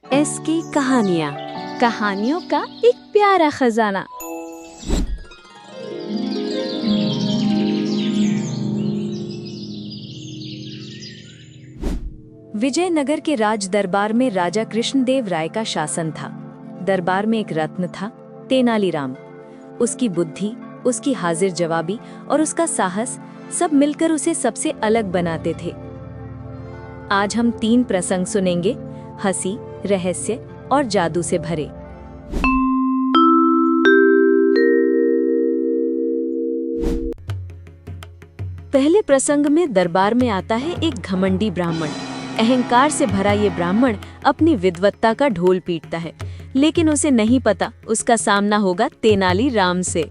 S की कहानियाँ। कहानियों का एक प्यारा खजाना। विजयनगर के राज दरबार में राजा कृष्णदेव राय का शासन था। दरबार में एक रत्न था, तेनालीराम। उसकी बुद्धि, उसकी हाजिर जवाबी और उसका साहस सब मिलकर उसे सबसे अलग बनाते थे। आज हम 3 प्रसंग सुनेंगे, हंसी, रहस्य और जादू से भरे। पहले प्रसंग में दरबार में आता है एक घमंडी ब्राह्मण। अहंकार से भरा ये ब्राह्मण अपनी विद्वत्ता का ढोल पीटता है, लेकिन उसे नहीं पता उसका सामना होगा तेनालीराम से।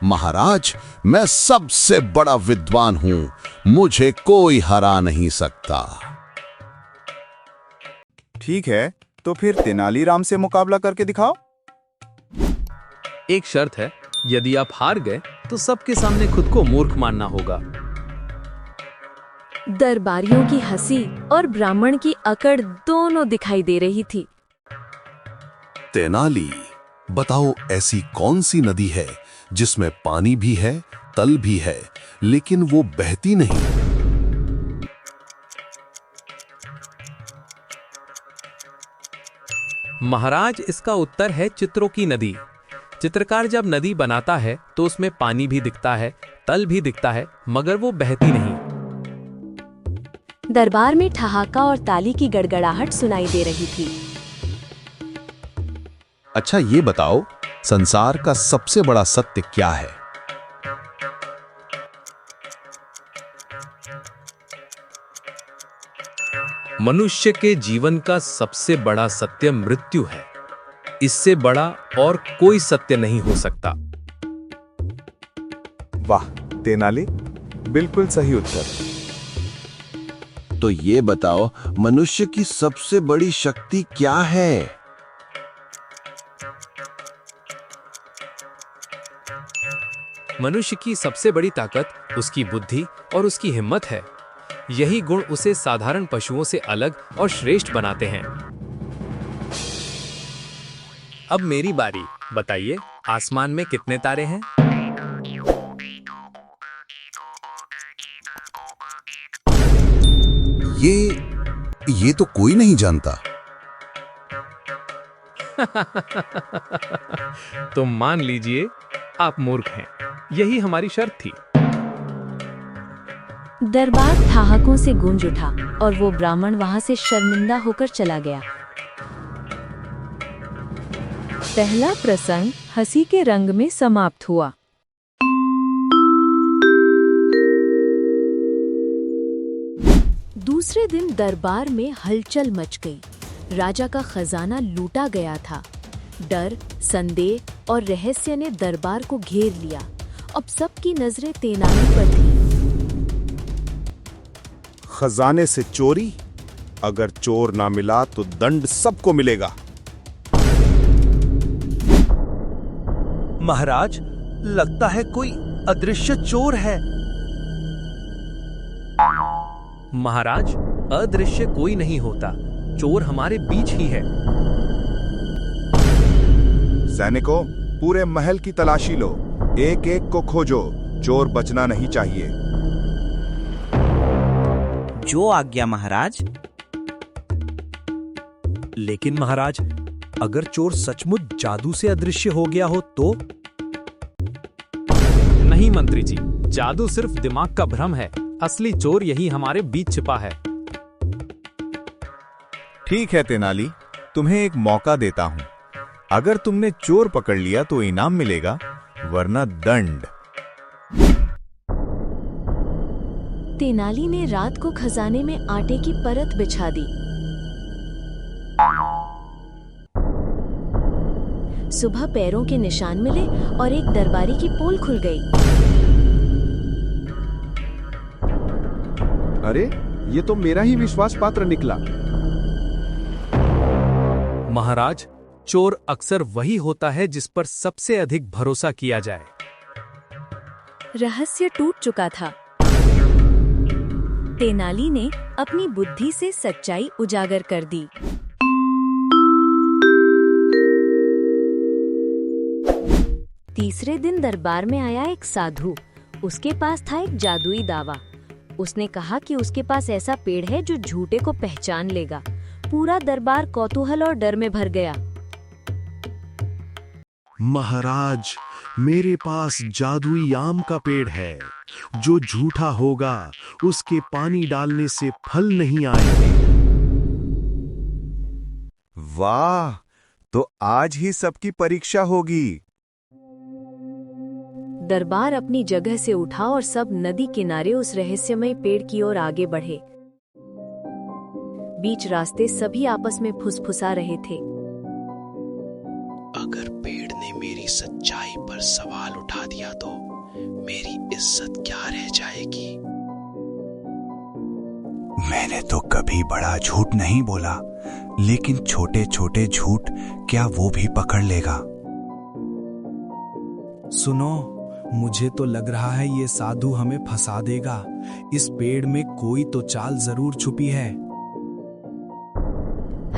महाराज, मैं सबसे बड़ा विद्वान हूं, मुझे कोई हरा नहीं सकता। ठीक है, तो फिर तेनालीराम से मुकाबला करके दिखाओ। एक शर्त है, यदि आप हार गए तो सबके सामने खुद को मूर्ख मानना होगा। दरबारियों की हंसी और ब्राह्मण की अकड़ दोनों दिखाई दे रही थी। तेनाली, बताओ ऐसी कौन सी नदी है जिसमें पानी भी है, तल भी है, लेकिन वो बहती नहीं? महाराज, इसका उत्तर है चित्रों की नदी। चित्रकार जब नदी बनाता है तो उसमें पानी भी दिखता है, तल भी दिखता है, मगर वो बहती नहीं। दरबार में ठहाका और ताली की गड़गड़ाहट सुनाई दे रही थी। अच्छा, ये बताओ, संसार का सबसे बड़ा सत्य क्या है? मनुष्य के जीवन का सबसे बड़ा सत्य मृत्यु है। इससे बड़ा और कोई सत्य नहीं हो सकता। वाह तेनाली, बिल्कुल सही उत्तर। तो ये बताओ, मनुष्य की सबसे बड़ी शक्ति क्या है? मनुष्य की सबसे बड़ी ताकत उसकी बुद्धि और उसकी हिम्मत है। यही गुण उसे साधारण पशुओं से अलग और श्रेष्ठ बनाते हैं। अब मेरी बारी। बताइए, आसमान में कितने तारे हैं? ये तो कोई नहीं जानता। तो मान लीजिए आप मूर्ख हैं। यही हमारी शर्त थी। दरबार ठहाकों से गूंज उठा और वो ब्राह्मण वहां से शर्मिंदा होकर चला गया। पहला प्रसंग हंसी के रंग में समाप्त हुआ। दूसरे दिन दरबार में हलचल मच गई। राजा का खजाना लूटा गया था। डर, संदेह और रहस्य ने दरबार को घेर लिया। अब सबकी नजरें तेनाली पर थी। खजाने से चोरी? अगर चोर ना मिला तो दंड सबको मिलेगा। महाराज, लगता है कोई अदृश्य चोर है। महाराज, अदृश्य कोई नहीं होता, चोर हमारे बीच ही है। सैनिकों, पूरे महल की तलाशी लो, एक एक को खोजो, चोर बचना नहीं चाहिए। जो आज्ञा महाराज। लेकिन महाराज, अगर चोर सचमुच जादू से अदृश्य हो गया हो तो? नहीं मंत्री जी, जादू सिर्फ दिमाग का भ्रम है। असली चोर यही हमारे बीच छिपा है। ठीक है तेनाली, तुम्हें एक मौका देता हूं। अगर तुमने चोर पकड़ लिया तो इनाम मिलेगा, वरना दंड। तेनाली ने रात को खजाने में आटे की परत बिछा दी। सुबह पैरों के निशान मिले और एक दरबारी की पोल खुल गई। अरे, ये तो मेरा ही विश्वास पात्र निकला। महाराज, चोर अक्सर वही होता है जिस पर सबसे अधिक भरोसा किया जाए। रहस्य टूट चुका था। तेनाली ने अपनी बुद्धि से सच्चाई उजागर कर दी। तीसरे दिन दरबार में आया एक साधु। उसके पास था एक जादुई दावा। उसने कहा कि उसके पास ऐसा पेड़ है जो झूठे को पहचान लेगा। पूरा दरबार कौतूहल और डर में भर गया। महाराज, मेरे पास जादुई आम का पेड़ है। जो झूठा होगा उसके पानी डालने से फल नहीं आएंगे। वाह, तो आज ही सबकी परीक्षा होगी। दरबार अपनी जगह से उठा और सब नदी किनारे उस रहस्यमय पेड़ की ओर आगे बढ़े। बीच रास्ते सभी आपस में फुसफुसा रहे थे। अगर पेड़ ने मेरी सच्चाई पर सवाल उठा दिया तो मेरी इज्जत क्या रह जाएगी। मैंने तो कभी बड़ा झूठ नहीं बोला, लेकिन छोटे छोटे झूठ क्या वो भी पकड़ लेगा। सुनो, मुझे तो लग रहा है ये साधु हमें फंसा देगा। इस पेड़ में कोई तो चाल जरूर छुपी है।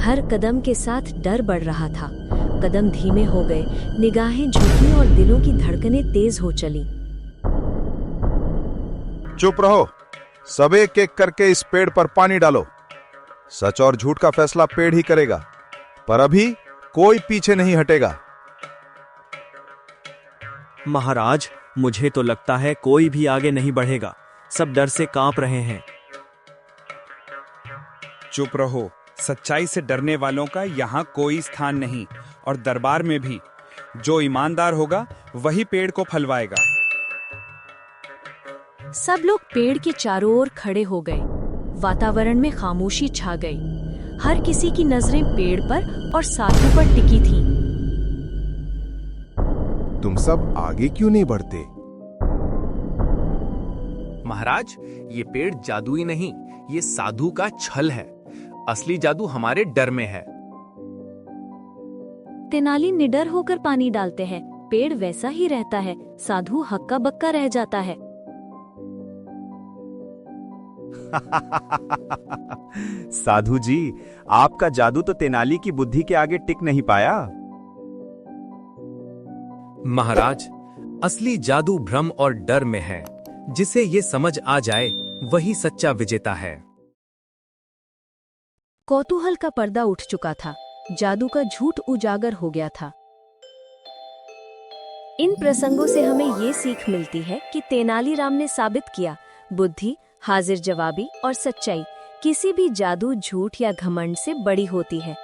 हर कदम के साथ डर बढ़ रहा था। कदम धीमे हो गए, निगाहें झुकी और दिलों की धड़कनें तेज हो चली। चुप रहो, सब एक एक करके इस पेड़ पर पानी डालो। सच और झूठ का फैसला पेड़ ही करेगा, पर अभी कोई पीछे नहीं हटेगा। महाराज, मुझे तो लगता है कोई भी आगे नहीं बढ़ेगा। सब डर से कांप रहे हैं। चुप रहो, सच्चाई से डरने वालों का यहाँ कोई स्थान नहीं, और दरबार में भी। जो ईमानदार होगा वही पेड़ को फलवाएगा। सब लोग पेड़ के चारों ओर खड़े हो गए। वातावरण में खामोशी छा गई। हर किसी की नजरें पेड़ पर और साधु पर टिकी थीं। तुम सब आगे क्यों नहीं बढ़ते? महाराज, ये पेड़ जादुई नहीं, ये साधु का छल है। असली जादू हमारे डर में है। तेनाली निडर होकर पानी डालते हैं। पेड़ वैसा ही रहता है, साधु हक्का बक्का रह जाता है। साधु जी, आपका जादू तो तेनाली की बुद्धि के आगे टिक नहीं पाया। महाराज, असली जादू भ्रम और डर में है। जिसे ये समझ आ जाए वही सच्चा विजेता है। कौतूहल का पर्दा उठ चुका था। जादू का झूठ उजागर हो गया था। इन प्रसंगों से हमें ये सीख मिलती है कि तेनालीराम ने साबित किया, बुद्धि, हाजिर जवाबी और सच्चाई किसी भी जादू, झूठ या घमंड से बड़ी होती है।